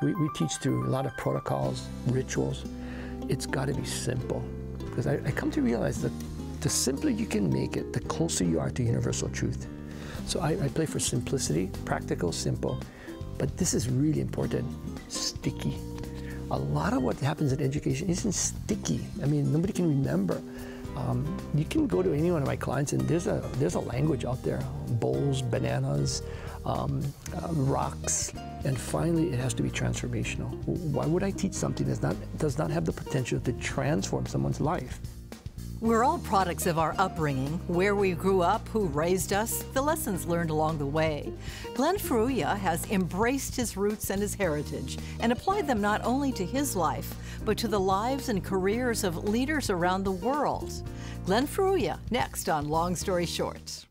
We teach through a lot of protocols, rituals. It's got to be simple, because I come to realize that the simpler you can make it, the closer you are to universal truth. So I play for simplicity, practical, simple, but this is really important, sticky. A lot of what happens in education isn't sticky. I mean, nobody can remember. You can go to any one of my clients and there's a language out there, bowls, bananas, rocks, and finally it has to be transformational. Why would I teach something that does not have the potential to transform someone's life? We're all products of our upbringing, where we grew up, who raised us, the lessons learned along the way. Glenn Furuya has embraced his roots and his heritage and applied them not only to his life, but to the lives and careers of leaders around the world. Glenn Furuya, next on Long Story Short.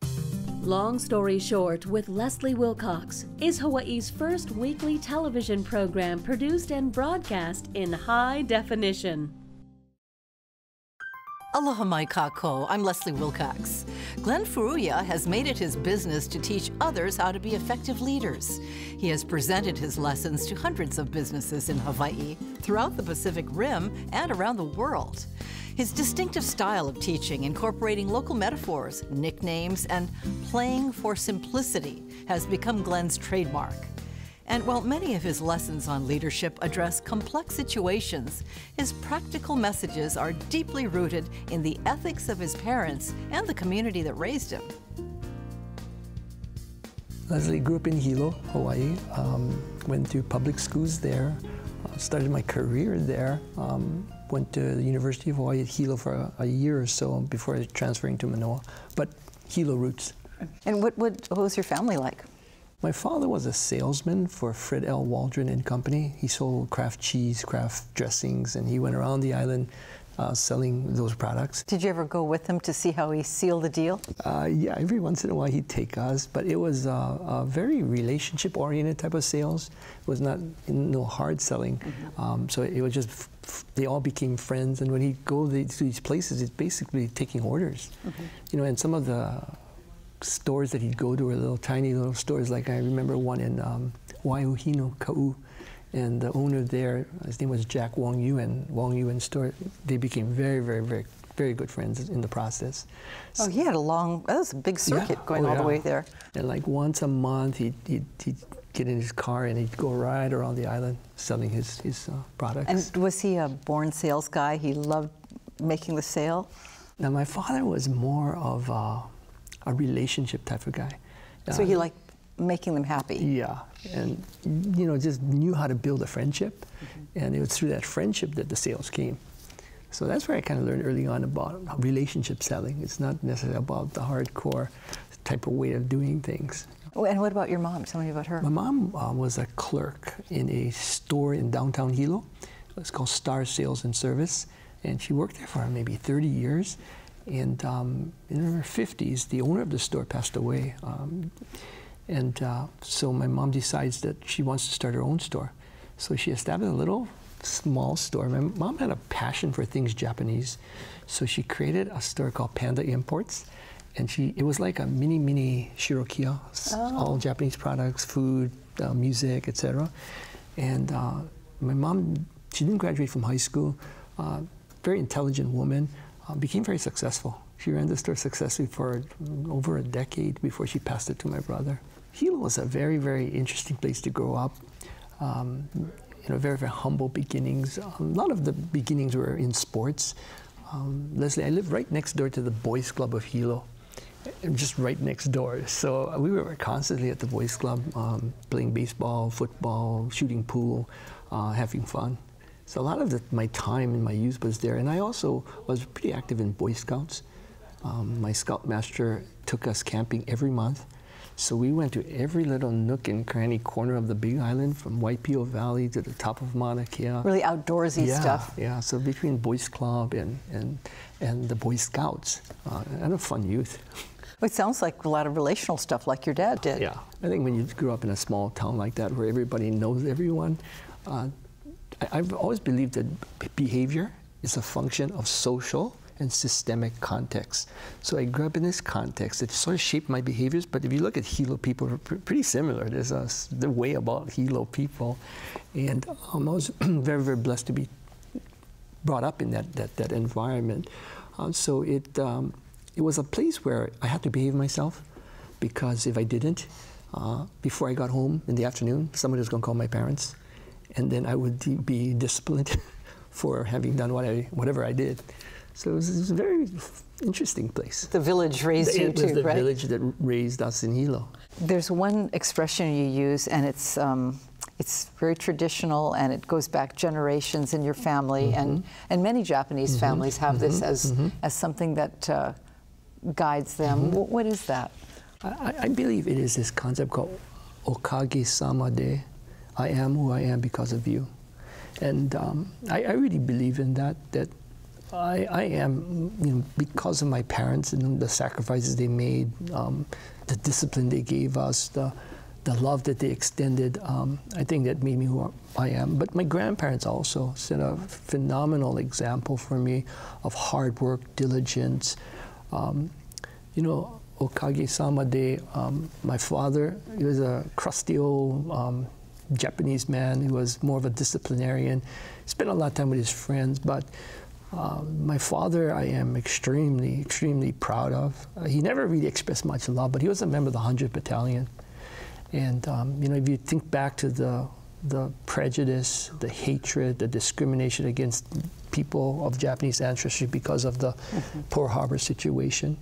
Long Story Short with Leslie Wilcox is Hawaii's first weekly television program produced and broadcast in high definition. Aloha mai kako, I'm Leslie Wilcox. Glenn Furuya has made it his business to teach others how to be effective leaders. He has presented his lessons to hundreds of businesses in Hawaii, throughout the Pacific Rim, and around the world. His distinctive style of teaching, incorporating local metaphors, nicknames, and playing for simplicity, has become Glenn's trademark. And while many of his lessons on leadership address complex situations, his practical messages are deeply rooted in the ethics of his parents and the community that raised him. Leslie grew up in Hilo, Hawaii, went through public schools there, started my career there, went to the University of Hawaii at Hilo for a year or so before transferring to Manoa, but Hilo roots. And what was your family like? My father was a salesman for Fred L. Waldron and Company. He sold craft cheese, craft dressings, and he went around the island selling those products. Did you ever go with him to see how he sealed the deal? Yeah, every once in a while he'd take us, but it was a very relationship-oriented type of sales. It was not no hard selling. So it was just, they all became friends, and when he'd go to these places, it's basically taking orders. You know, and some of the stores that he'd go to were little tiny little stores. Like I remember one in Waiuhino, Ka'u, and the owner there, his name was Jack Wong Yuan store. They became very good friends in the process. Oh, he had that was a big circuit going all the way there. And like once a month, he'd get in his car and he'd go right around the island selling his products. And was he a born sales guy? He loved making the sale? Now, my father was more of a relationship type of guy. So he liked making them happy? Yeah, and you know, just knew how to build a friendship, and it was through that friendship that the sales came. So that's where I kind of learned early on about relationship selling. It's not necessarily about the hardcore type of way of doing things. Oh, and what about your mom? Tell me about her. My mom was a clerk in a store in downtown Hilo. It's called Star Sales and Service, and she worked there for maybe 30 years. And in her 50s, the owner of the store passed away. So my mom decides that she wants to start her own store. So she established a little small store. My mom had a passion for things Japanese. So she created a store called Panda Imports. And it was like a mini Shirokiya, all Japanese products, food, music, etc. And my mom, she didn't graduate from high school, very intelligent woman. Became very successful. She ran the store successfully for over a decade before she passed it to my brother. Hilo was a very interesting place to grow up. You know, very humble beginnings. A lot of the beginnings were in sports. Leslie, I lived right next door to the Boys Club of Hilo, just right next door. So we were constantly at the Boys Club, playing baseball, football, shooting pool, having fun. So a lot of my time in my youth was there, and I also was pretty active in Boy Scouts. My scoutmaster took us camping every month, so we went to every little nook and cranny corner of the Big Island, from Waipio Valley to the top of Mauna Kea. Really outdoorsy stuff. Yeah, so between Boys Club and the Boy Scouts, I had a fun youth. Well, it sounds like a lot of relational stuff like your dad did. Yeah, I think when you grew up in a small town like that where everybody knows everyone, I've always believed that behavior is a function of social and systemic context. So I grew up in this context. It sort of shaped my behaviors, but if you look at Hilo people, they're pretty similar. There's the way about Hilo people. And I was very, very blessed to be brought up in that environment. So it was a place where I had to behave myself, because if I didn't, before I got home in the afternoon, somebody was going to call my parents, and then I would be disciplined for having done whatever I did. So it was a very interesting place. The village raised you too, right? It was the village that raised us in Hilo. There's one expression you use, and it's very traditional, and it goes back generations in your family, and many Japanese families have this as something that guides them. What is that? I believe it is this concept called okage-sama de, I am who I am because of you. And I really believe in that I am, because of my parents and the sacrifices they made, the discipline they gave us, the love that they extended, I think that made me who I am. But my grandparents also set a phenomenal example for me of hard work, diligence. Okage-sama de, my father, he was a crusty old Japanese man who was more of a disciplinarian. Spent a lot of time with his friends, but my father I am extremely, extremely proud of. He never really expressed much love, but he was a member of the 100th Battalion. And if you think back to the prejudice, the hatred, the discrimination against people of Japanese ancestry because of the Pearl Harbor situation,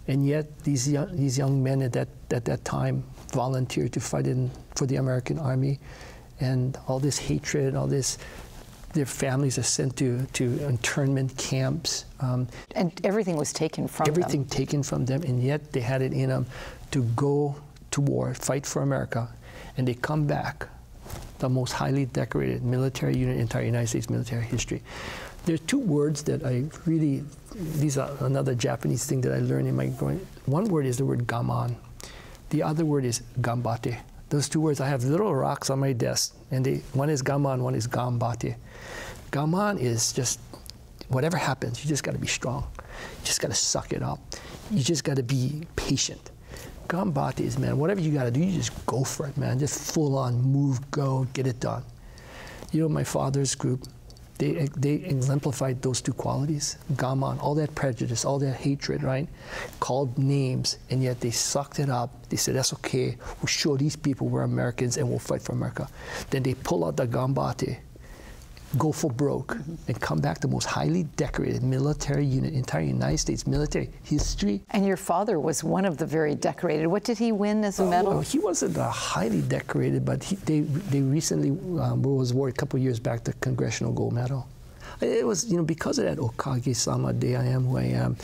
and yet these young men at that time volunteered to fight for the American Army, and all this hatred, all this, their families are sent to internment camps. And everything was taken from them. Everything taken from them, and yet they had it in them to go to war, fight for America, and they come back, the most highly decorated military unit in the entire United States military history. There are two words that I really, these are another Japanese thing that I learned in my growing. One word is the word gaman. The other word is gambate. Those two words, I have little rocks on my desk, and one is gaman, one is gambate. Gaman is just, whatever happens, you just got to be strong. You just got to suck it up. You just got to be patient. Gambate is, man, whatever you got to do, you just go for it, man. Just full on, move, go, get it done. My father's group, they exemplified those two qualities. Gaman, all that prejudice, all that hatred, right? Called names, and yet they sucked it up. They said, that's okay. We'll show these people we're Americans and we'll fight for America. Then they pull out the gambate, go for broke, and come back the most highly decorated military unit in entire United States military history. And your father was one of the very decorated. What did he win as a medal? Well, he wasn't highly decorated, but they recently was awarded a couple of years back the Congressional Gold Medal. It was, because of that Okage-sama de, I am who I am.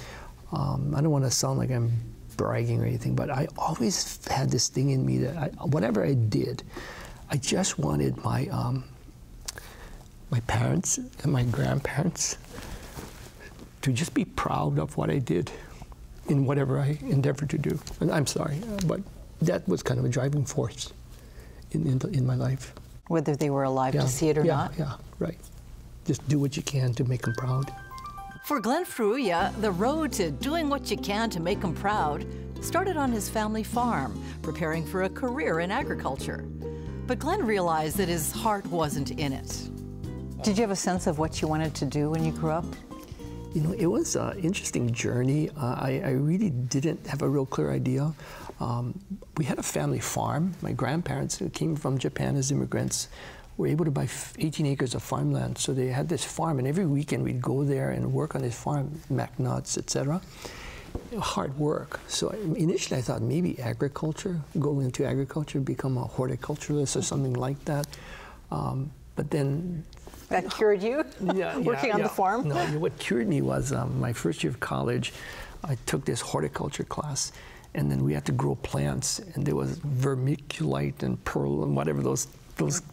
I don't want to sound like I'm bragging or anything, but I always had this thing in me that whatever I did, I just wanted my parents and my grandparents to just be proud of what I did in whatever I endeavored to do. And I'm sorry, but that was kind of a driving force in my life. Whether they were alive to see it or not? Yeah, right. Just do what you can to make them proud. For Glenn Furuya, the road to doing what you can to make them proud started on his family farm, preparing for a career in agriculture. But Glenn realized that his heart wasn't in it. Did you have a sense of what you wanted to do when you grew up? It was an interesting journey. I really didn't have a real clear idea. We had a family farm. My grandparents, who came from Japan as immigrants, were able to buy 18 acres of farmland. So they had this farm, and every weekend we'd go there and work on this farm, mac nuts, etc. Hard work. So initially I thought maybe agriculture, go into agriculture, become a horticulturalist or something like that. But then... That cured you? Working on the farm? No, what cured me was my first year of college, I took this horticulture class, and then we had to grow plants, and there was vermiculite and pearl and whatever those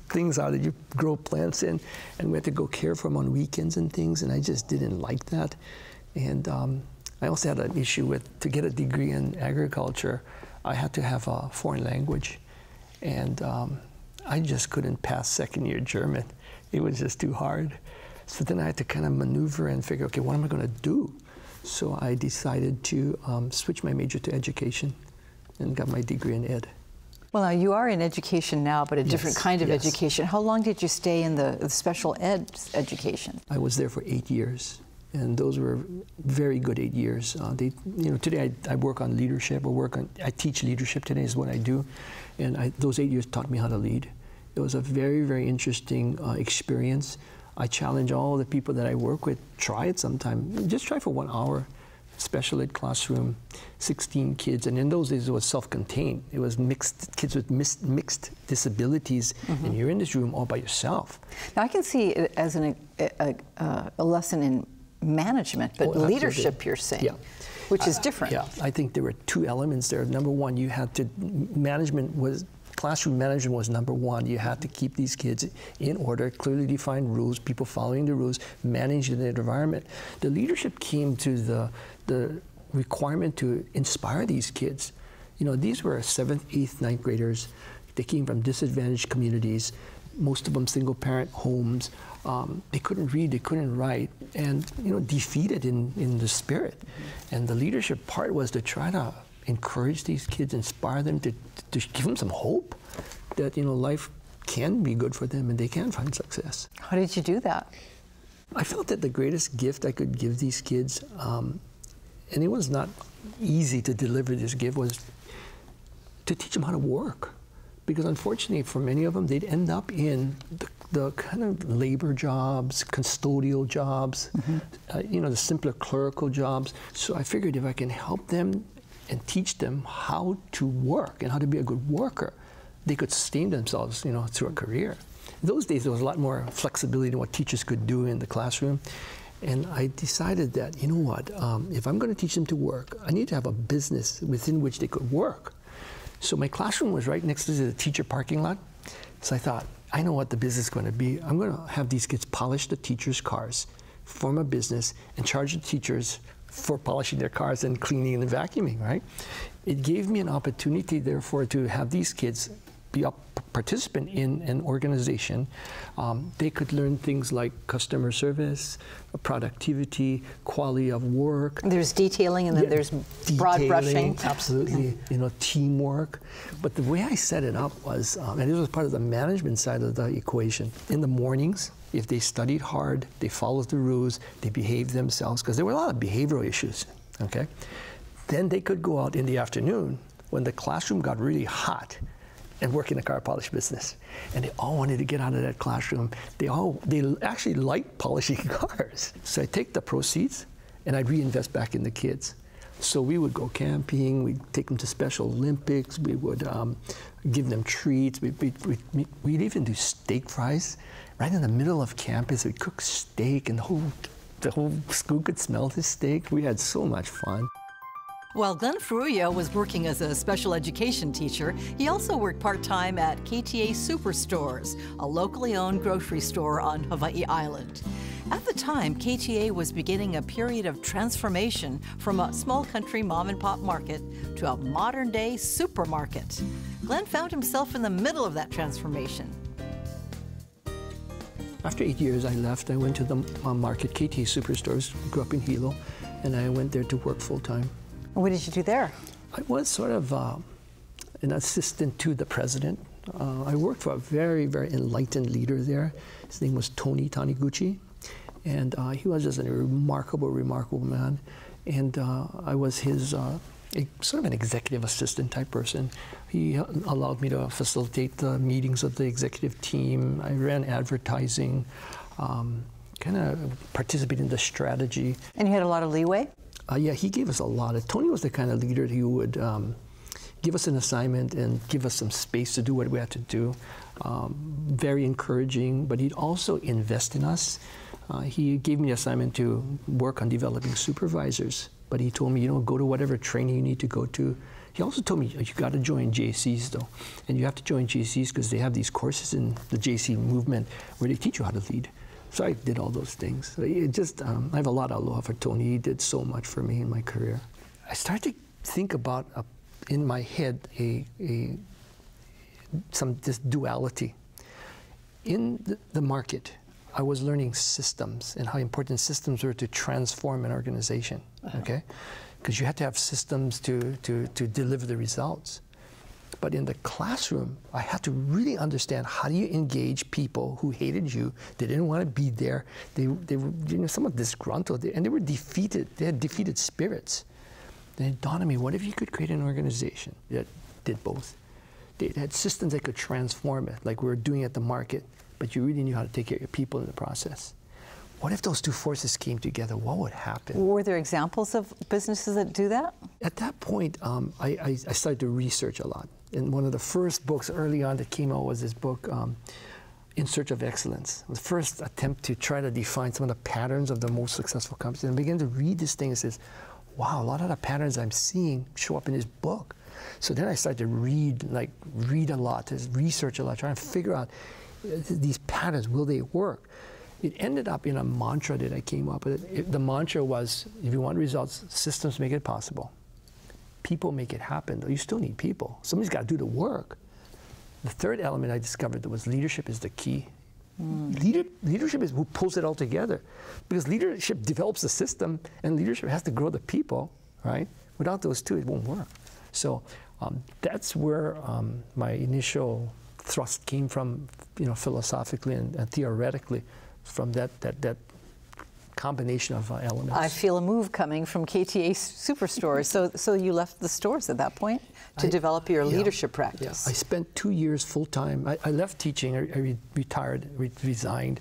things are that you grow plants in, and we had to go care for them on weekends and things, and I just didn't like that. And I also had an issue with, to get a degree in agriculture, I had to have a foreign language, and I just couldn't pass second year German. It was just too hard. So then I had to kind of maneuver and figure, okay, what am I going to do? So I decided to switch my major to education and got my degree in ed. Well, now you are in education now, but a different kind of education. How long did you stay in the special ed education? I was there for 8 years, and those were very good 8 years. Today I work on leadership. I teach leadership today is what I do, and those 8 years taught me how to lead. It was a very, very interesting experience. I challenge all the people that I work with, try it sometime. Just try for 1 hour. Special ed classroom, 16 kids, and in those days it was self-contained. It was mixed kids with mixed disabilities, and you're in this room all by yourself. Now I can see it as a lesson in management, but leadership you're saying, which is different. Yeah, I think there were 2 elements there. Number one, classroom management was number one. You had to keep these kids in order, clearly defined rules, people following the rules, managing the environment. The leadership came to the requirement to inspire these kids. These were 7th, 8th, 9th graders. They came from disadvantaged communities, most of them single-parent homes. They couldn't read, they couldn't write, and defeated in the spirit. And the leadership part was to try to encourage these kids, inspire them, to give them some hope that life can be good for them and they can find success. How did you do that? I felt that the greatest gift I could give these kids, and it was not easy to deliver this gift, was to teach them how to work. Because unfortunately for many of them, they'd end up in the kind of labor jobs, custodial jobs, the simpler clerical jobs. So I figured if I can help them and teach them how to work and how to be a good worker, they could sustain themselves, through a career. In those days, there was a lot more flexibility in what teachers could do in the classroom. And I decided that, if I'm going to teach them to work, I need to have a business within which they could work. So my classroom was right next to the teacher parking lot. So I thought, I know what the business is going to be. I'm going to have these kids polish the teachers' cars, form a business, and charge the teachers for polishing their cars and cleaning and vacuuming, right? It gave me an opportunity, therefore, to have these kids be a participant in an organization. They could learn things like customer service, productivity, quality of work. There's detailing, and then there's broad brushing. Absolutely, teamwork. But the way I set it up was, and this was part of the management side of the equation. In the mornings, if they studied hard, they followed the rules, they behaved themselves, because there were a lot of behavioral issues, okay? Then they could go out in the afternoon when the classroom got really hot and work in the car polish business. And they all wanted to get out of that classroom. They actually liked polishing cars. So I take the proceeds and I'd reinvest back in the kids. So we would go camping, we'd take them to Special Olympics, we would give them treats, we'd even do steak fries. Right in the middle of campus, we'd cook steak and the whole school could smell the steak. We had so much fun. While Glenn Furuya was working as a special education teacher, he also worked part-time at KTA Superstores, a locally owned grocery store on Hawaii Island. At the time, KTA was beginning a period of transformation from a small country mom-and-pop market to a modern-day supermarket. Glenn found himself in the middle of that transformation. After 8 years, I left. I went to the market, KTA Superstores, grew up in Hilo, and I went there to work full-time. What did you do there? I was sort of an assistant to the president. I worked for a very, very enlightened leader there. His name was Tony Taniguchi, and he was just a remarkable, remarkable man. And I was his sort of an executive assistant type person. He allowed me to facilitate the meetings of the executive team. I ran advertising, kind of participated in the strategy. And you had a lot of leeway? Yeah, he gave us a lot. Tony was the kind of leader who would give us an assignment and give us some space to do what we had to do. Very encouraging, but he'd also invest in us. He gave me the assignment to work on developing supervisors, but he told me, go to whatever training you need to go to. He also told me, you got to join JCs though, and you have to join JCs because they have these courses in the JC movement where they teach you how to lead. So I did all those things. It just, I have a lot of aloha for Tony. He did so much for me in my career. I started to think about, in my head, this duality. In the market, I was learning systems and how important systems were to transform an organization, okay? Because you had to have systems to deliver the results. But in the classroom, I had to really understand how do you engage people who hated you, they didn't want to be there, they were somewhat disgruntled, and they were defeated, they had defeated spirits. Then it dawned on me, what if you could create an organization that did both? They had systems that could transform it, like we were doing at the market, but you really knew how to take care of your people in the process. What if those two forces came together? What would happen? Were there examples of businesses that do that? At that point, I started to research a lot. And one of the first books early on that came out was this book, In Search of Excellence. It was the first attempt to try to define some of the patterns of the most successful companies. And I began to read this thing and says, wow, a lot of the patterns I'm seeing show up in this book. So then I started to read a lot, to research a lot, trying to figure out these patterns, will they work? It ended up in a mantra that I came up with. The mantra was, if you want results, systems make it possible. People make it happen, though you still need people. Somebody's got to do the work. The third element I discovered that was leadership is the key. Leadership is who pulls it all together. Because leadership develops the system, and leadership has to grow the people, right? Without those two, it won't work. So that's where my initial thrust came from, philosophically and theoretically, from that combination of elements. I feel a move coming from KTA Superstores. So you left the stores at that point to develop your leadership practice. Yeah. I spent 2 years full-time. I left teaching, I retired, resigned,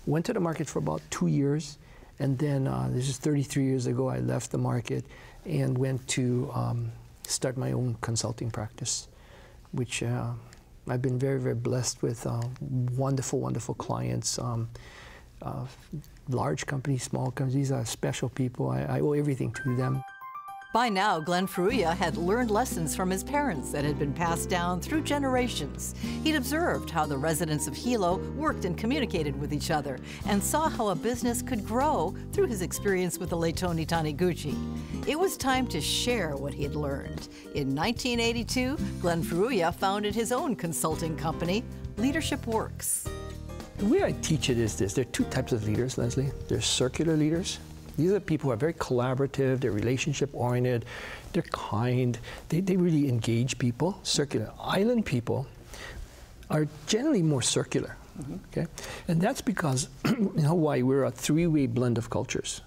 went to the market for about 2 years, and then this is 33 years ago, I left the market and went to start my own consulting practice, which I've been very, very blessed with wonderful, wonderful clients. Large companies, small companies, these are special people. I owe everything to them. By now, Glenn Furuya had learned lessons from his parents that had been passed down through generations. He'd observed how the residents of Hilo worked and communicated with each other, and saw how a business could grow through his experience with the late Tony Taniguchi. It was time to share what he had learned. In 1982, Glenn Furuya founded his own consulting company, Leadership Works. The way I teach it is this. There are two types of leaders, Leslie. There's circular leaders. These are people who are very collaborative, they're relationship-oriented, they're kind, they really engage people. Circular. Island people are generally more circular, okay? And that's because in Hawaii, we're a three-way blend of cultures.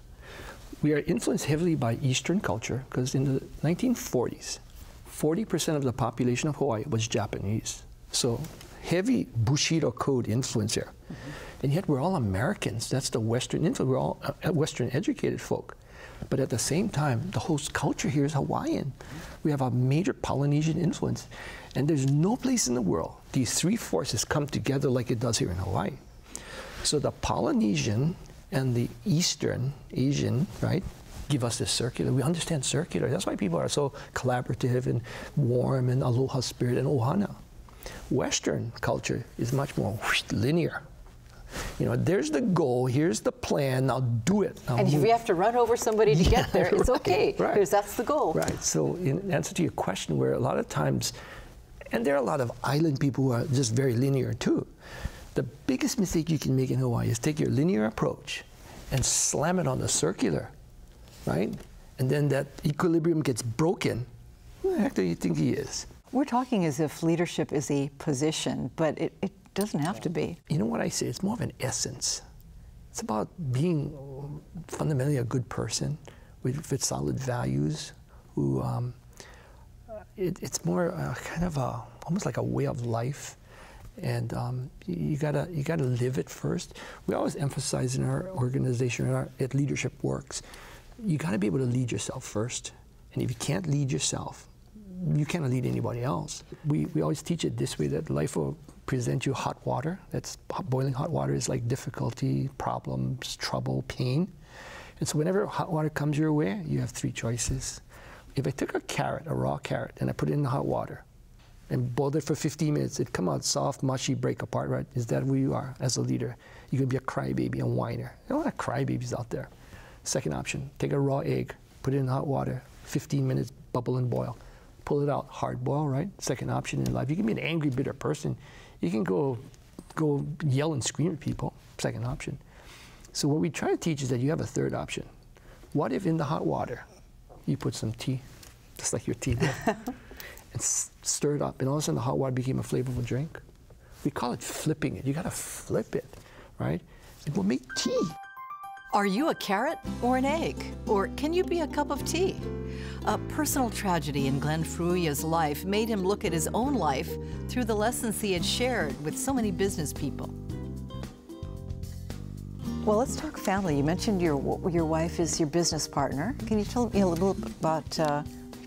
We are influenced heavily by Eastern culture, because in the 1940s, 40% of the population of Hawaii was Japanese. So heavy Bushido code influence here. And yet we're all Americans. That's the Western influence. We're all Western educated folk. But at the same time, the host culture here is Hawaiian. We have a major Polynesian influence. And there's no place in the world these three forces come together like it does here in Hawaii. So the Polynesian and the Eastern Asian, right, give us this circular. We understand circular. That's why people are so collaborative and warm and aloha spirit and ohana. Western culture is much more linear. There's the goal, here's the plan, now do it. Now and if you have to run over somebody to get there, it's okay, because that's the goal. Right, so in answer to your question, where a lot of times, and there are a lot of island people who are just very linear too. The biggest mistake you can make in Hawaii is take your linear approach and slam it on the circular, right? And then that equilibrium gets broken. Who the heck do you think he is? We're talking as if leadership is a position, but it doesn't have to be. You know what I say? It's more of an essence. It's about being fundamentally a good person with solid values. Who it's more kind of almost like a way of life, and you gotta live it first. We always emphasize in our organization, at Leadership Works, you gotta be able to lead yourself first, and if you can't lead yourself, you cannot lead anybody else. We always teach it this way, that life will present you hot water. That's boiling hot water is like difficulty, problems, trouble, pain. And so whenever hot water comes your way, you have three choices. If I took a carrot, a raw carrot, and I put it in the hot water and boiled it for 15 minutes, it'd come out soft, mushy, break apart, right? Is that who you are as a leader? You're gonna be a crybaby, a whiner. There are a lot of crybabies out there. Second option, take a raw egg, put it in hot water, 15 minutes, bubble and boil. Pull it out, hard boil, right? Second option in life. You can be an angry, bitter person. You can go go yell and scream at people, second option. So what we try to teach is that you have a third option. What if in the hot water, you put some tea, just like your tea there, and stir it up, and all of a sudden the hot water became a flavorful drink? We call it flipping it. You gotta flip it, right? And we'll make tea. Are you a carrot or an egg? Or can you be a cup of tea? A personal tragedy in Glenn Furuya's life made him look at his own life through the lessons he had shared with so many business people. Well, let's talk family. You mentioned your wife is your business partner. Can you tell me a little bit about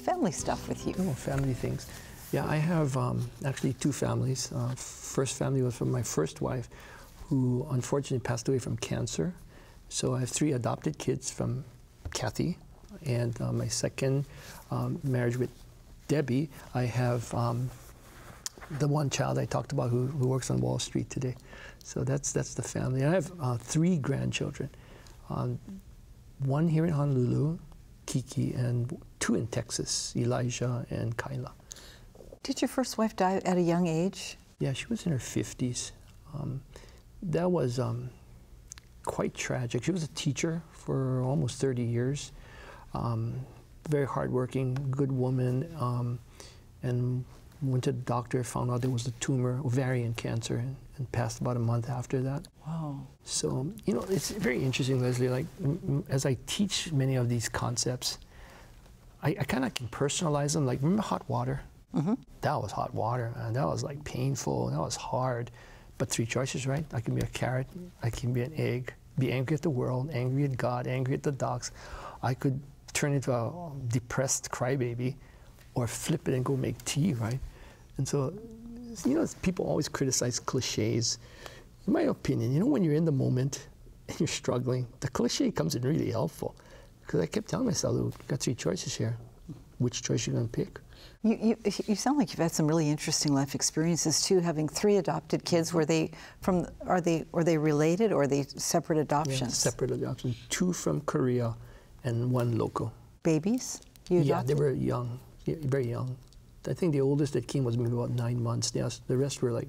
family stuff with you? Oh, family things. Yeah, I have actually two families. First family was from my first wife, who unfortunately passed away from cancer. So I have 3 adopted kids from Kathy, and my second marriage with Debbie, I have the one child I talked about who works on Wall Street today. So that's the family. And I have 3 grandchildren, 1 here in Honolulu, Kiki, and 2 in Texas, Elijah and Kyla. Did your first wife die at a young age? Yeah, she was in her 50s. That was quite tragic. She was a teacher for almost 30 years. Very hardworking, good woman, and went to the doctor, found out there was a tumor, ovarian cancer, and passed about a month after that. Wow. So, you know, it's very interesting, Leslie, like, as I teach many of these concepts, I kind of can personalize them. Like, remember hot water? Mm-hmm. That was hot water, man. That was like painful, that was hard. But 3 choices, right? I can be a carrot, I can be an egg, be angry at the world, angry at God, angry at the dogs. I could turn into a depressed crybaby, or flip it and go make tea, right? And so, you know, people always criticize cliches. In my opinion, you know, when you're in the moment and you're struggling, the cliche comes in really helpful. Because I kept telling myself, you've got 3 choices here. Which choice are you going to pick? You sound like you've had some really interesting life experiences too, having 3 adopted kids. Were they are they related, or are they separate adoptions? Yeah, separate adoptions. 2 from Korea and 1 local. Babies? You adopted? Yeah, they were young, very young. I think the oldest that came was maybe about 9 months. The rest were like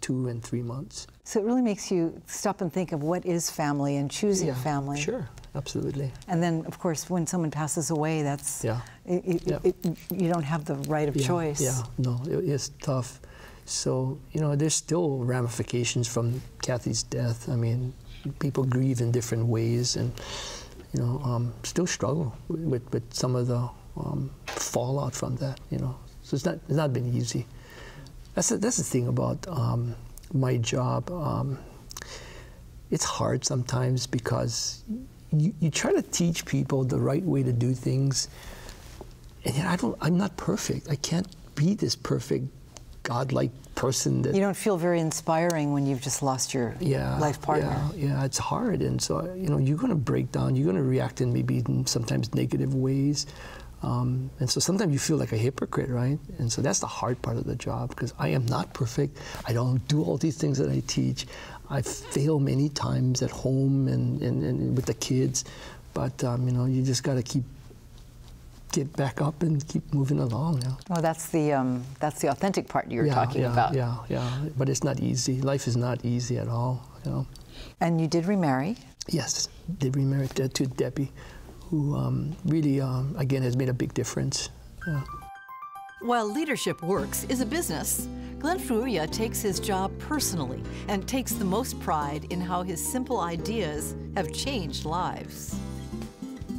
2 and 3 months. So it really makes you stop and think of what is family and choosing family. Sure, absolutely. And then, of course, when someone passes away, that's you don't have the right of choice. Yeah, no, it is tough. So, you know, there's still ramifications from Kathy's death. I mean, people grieve in different ways, and, you know, still struggle with some of the fallout from that, you know. So it's not been easy. That's the thing about my job. It's hard sometimes because you try to teach people the right way to do things, and yet I'm not perfect. I can't be this perfect, godlike person that... You don't feel very inspiring when you've just lost your life partner. Yeah, it's hard. And so, you know, you're going to break down. You're going to react in maybe sometimes negative ways. And so sometimes you feel like a hypocrite, right? And so that's the hard part of the job, because I am not perfect. I don't do all these things that I teach. I fail many times at home and with the kids. But, you know, you just got to get back up and keep moving along now. Well, that's the authentic part you're talking about. Yeah. But it's not easy. Life is not easy at all, you know. And you did remarry? Yes, did remarry to Debbie, who really, again, has made a big difference. Yeah. While Leadership Works is a business, Glenn Furuya takes his job personally and takes the most pride in how his simple ideas have changed lives.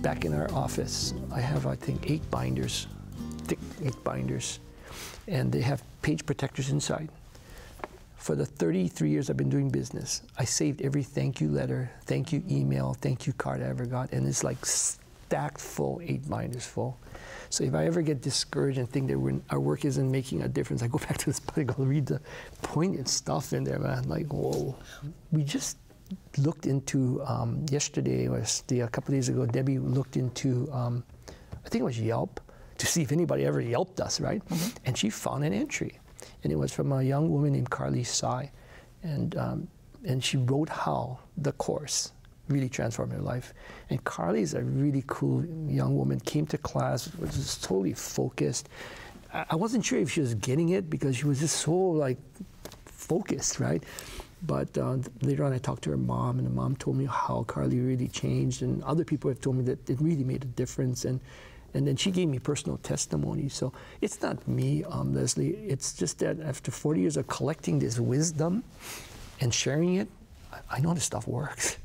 Back in our office, I have, I think, 8 binders, thick 8 binders, and they have page protectors inside. For the 33 years I've been doing business, I saved every thank you letter, thank you email, thank you card I ever got, and it's like stacked full, 8 binders full. So if I ever get discouraged and think that our work isn't making a difference, I go back to this book, I'll read the poignant stuff in there, man. Like, whoa. We just looked into, yesterday, or a couple of days ago, Debbie looked into, I think it was Yelp, to see if anybody ever Yelped us, right? Mm-hmm. And she found an entry. And it was from a young woman named Carly Tsai. And she wrote how the course really transformed her life. And Carly is a really cool young woman, came to class, was just totally focused. I wasn't sure if she was getting it because she was just so like focused, right? But later on, I talked to her mom, and the mom told me how Carly really changed, and other people have told me that it really made a difference. And then she gave me personal testimony. So it's not me, Leslie. It's just that after 40 years of collecting this wisdom and sharing it, I know this stuff works.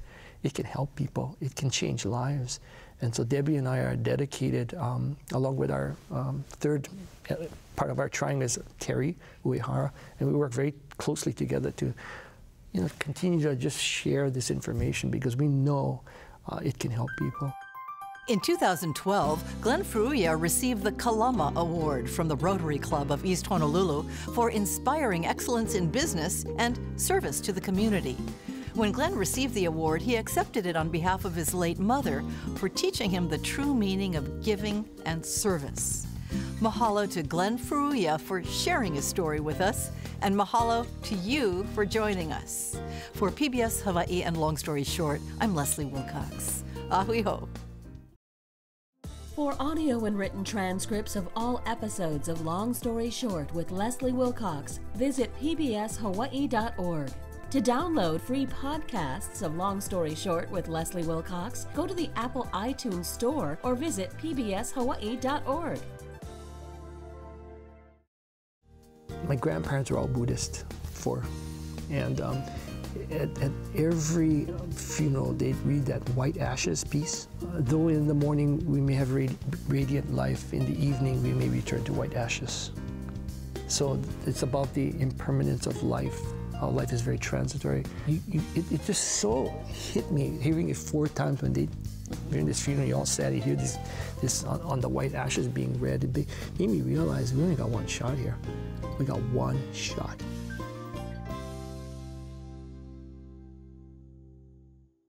It can help people. It can change lives. And so Debbie and I are dedicated, along with our third part of our triangle is Terry Uehara, and we work very closely together to continue to just share this information because we know it can help people. In 2012, Glenn Furuya received the Kalama Award from the Rotary Club of East Honolulu for inspiring excellence in business and service to the community. When Glenn received the award, he accepted it on behalf of his late mother for teaching him the true meaning of giving and service. Mahalo to Glenn Furuya for sharing his story with us, and mahalo to you for joining us. For PBS Hawaii and Long Story Short, I'm Leslie Wilcox. Ahui ho. For audio and written transcripts of all episodes of Long Story Short with Leslie Wilcox, visit pbshawaii.org. To download free podcasts of Long Story Short with Leslie Wilcox, go to the Apple iTunes Store or visit pbshawaii.org. My grandparents were all Buddhist, and at every funeral they'd read that White Ashes piece. Though in the morning we may have radiant life, in the evening we may return to white ashes. So it's about the impermanence of life. Our life is very transitory. It just so hit me, hearing it 4 times during this funeral, you all sat here, this on the white ashes being read. It made me realize we only got one shot here. We got one shot.